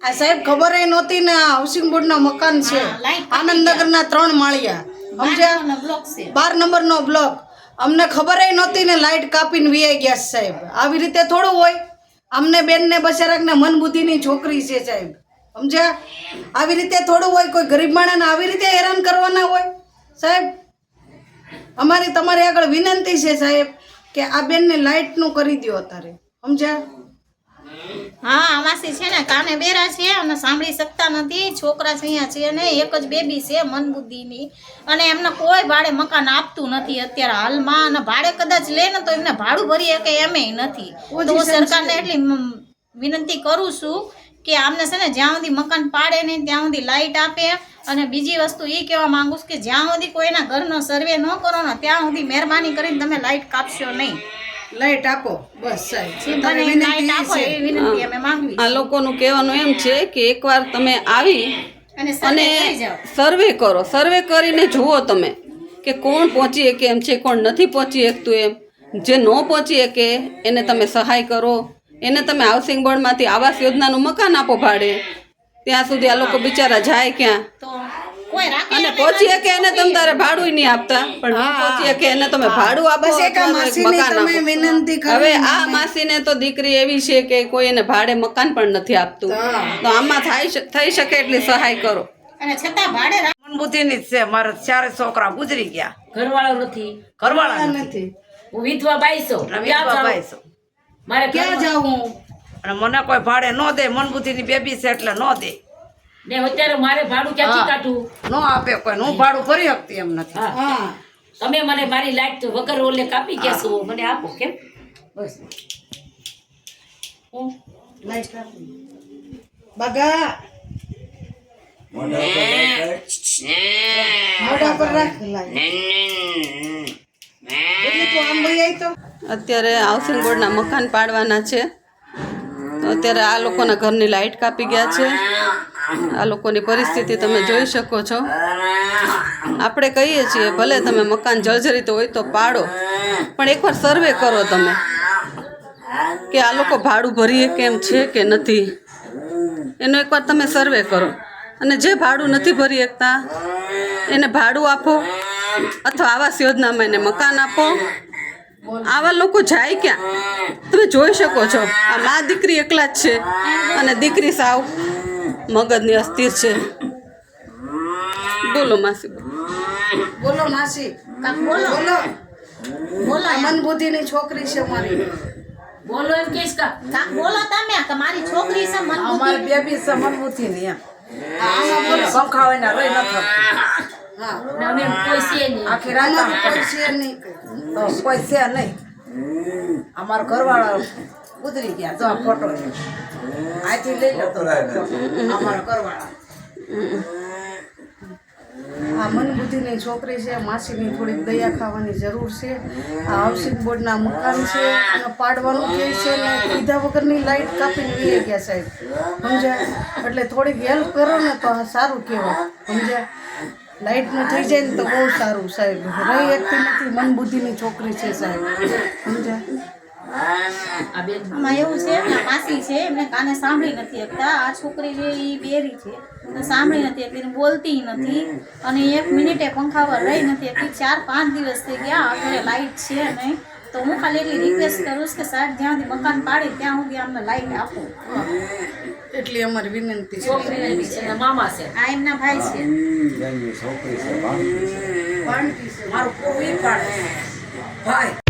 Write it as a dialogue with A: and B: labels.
A: આ સાહેબ ખબર નહોતી ને આ હાઉસિંગ બોર્ડના મકાન છે આનંદનગરના 3 માળિયા સમજ્યા 12 નંબરનો બ્લોક અમને ખબર નહોતી ને લાઇટ કાપીને વીઆઈ ગયા સાહેબ આવી રીતે થોડું હોય અમને બેનને બચારાકને મન બુદ્ધિની છોકરી છે સાહેબ સમજ્યા આવી રીતે થોડું હોય કોઈ ગરીબ માણસને આવી રીતે હેરાન કરવાના હોય સાહેબ અમારી તમારી આગળ વિનંતી છે સાહેબ કે આ બેનને લાઇટનું કરી દો અત્યારે સમજ્યા
B: હા આમાસી છે ને કાને બેરા છે અને સાંભળી શકતા નથી છોકરા છે અહીંયા છે ને એક જ બેબી છે મન બુદ્ધિની અને એમને કોઈ ભાડે મકાન આપતું નથી અત્યારે હાલમાં અને ભાડે કદાચ લે ને તો એમને ભાડું ભરી શકે એમ નથી તો હું સરકારને એટલી વિનંતી કરું છું કે આમને છે ને જ્યાં સુધી મકાન પાડે નહીં ત્યાં સુધી લાઇટ આપે અને બીજી વસ્તુ એ કહેવા માંગુ છું કે જ્યાં સુધી કોઈના ઘરનો સર્વે ન કરો ને ત્યાં સુધી મહેરબાની કરીને તમે લાઇટ કાપશો નહીં
A: લાઇટ આપો બસ સાહેબ
C: આ લોકોનું કહેવાનું એમ છે કે એકવાર તમે આવી અને સર્વે કરો સર્વે કરીને જુઓ તમે કે કોણ પહોંચી શકે એમ છે કોણ નથી પહોંચી શકતું એમ જે ન પહોંચી શકે એને તમે સહાય કરો એને તમે હાઉસિંગ બોર્ડમાંથી આવાસ યોજનાનું મકાન આપો ભાડે ત્યાં સુધી આ લોકો બિચારા જાય ક્યાં અને પહોંચી શકે એને તમે તારે ભાડું નહીં આપતા પણ ન પહોંચી શકે એને તમે ભાડું આપો મકાન આપો હવે આ માસીને તો દીકરી એવી છે કે કોઈ એને ભાડે મકાન પણ નથી આપતું તો આમાં થઈ શકે એટલી સહાય કરો
B: અને છતાં ભાડે
D: મનબુદ્ધિની જ છે મારા 4 છોકરા ગુજરી ગયા ઘરવાળા નથી
E: હું વિધવા બાઈસો
A: મારે ક્યાં જાવું
D: અને મને કોઈ ભાડે ન દે મનબુદ્ધિની બેબી છે એટલે ન દે
E: ને અત્યારે મારે ભાડું ક્યાંથી કાઢું
D: ન આપે કોઈ હું ભાડું ભરી શકતી એમ નથી
E: તમે મને મારી લાઈટ વગર ઓલે કાપી ગયા છો મને આપો કેમ બસ
A: લાઈટ કાપી બગા મોઢા પર રાખ લાઈટ
C: અત્યારે હાઉસિંગ બોર્ડના મકાન પાડવાના છે તો અત્યારે આ લોકોના ઘરની લાઇટ કાપી ગયા છે આ લોકોની પરિસ્થિતિ તમે જોઈ શકો છો આપણે કહીએ છીએ ભલે તમે મકાન જર્જરિત હોય તો પાડો પણ એકવાર સર્વે કરો તમે કે આ લોકો ભાડું ભરીએ કેમ છે કે નથી એનો એકવાર તમે સર્વે કરો અને જે ભાડું નથી ભરી શકતા એને ભાડું આપો અથવા આવાસ યોજનામાં એને મકાન આપો આવા લોકો જાય ક્યાં તમે જોઈ શકો છો આ મા દીકરી એકલા જ છે અને દીકરી સાવ મગજની અસ્થિર છે બોલો માસી
A: બોલો માસી બોલો બોલો મન બુદ્ધિની છોકરી છે મારી
E: બોલો એમ કેસ કા
B: બોલો તમે કે મારી છોકરી છે મન
D: અમારી બેબી છે મન બુદ્ધિની એમ આમાં બોલો પંખાવાના રહી નથી આખી રાત કોઈ છે નહીં કોઈ છે નહીં અમારો ઘરવાળા ગુજરી ગયા જો આ ફોટો આથી લઈ લો તો અમારો ઘરવાળા
A: આ મન બુદ્ધિની છોકરી છે માસીની થોડીક દયા ખાવાની જરૂર છે આ હાઉસિંગ બોર્ડના મકાન છે અને પાડવાનું કે છે ને કીધા વગરની લાઇટ કાપીને વી ગયા સાહેબ સમજ્યા એટલે થોડીક હેલ્પ કરો ને તો સારું કહેવાય સમજ્યા લાઇટનું થઈ જાય ને તો બહુ સારું સાહેબ રહી એકથી નથી મન બુદ્ધિની છોકરી છે સાહેબ સમજ્યા
B: આમાં એવું છે ને માસી છે એમને કાને સાંભળી નથી શકતા આ છોકરી છે એ બેરી છે સાંભળી નથી શકતી બોલતી નથી અને 1 મિનિટે પંખા રહી નથી શકતી 4-5 દિવસ થઈ ગયા આખરે લાઇટ છે નહીં તો હું ખાલી એટલી રિક્વેસ્ટ કરું કે સાહેબ જ્યાં સુધી મકાન પાડે ત્યાં સુધી અમને લાઇટ આપો
A: એટલી અમારી વિનંતી
E: છે મામા છે
B: આ એમના ભાઈ છે
D: મારું પૂરી પાડે ભાઈ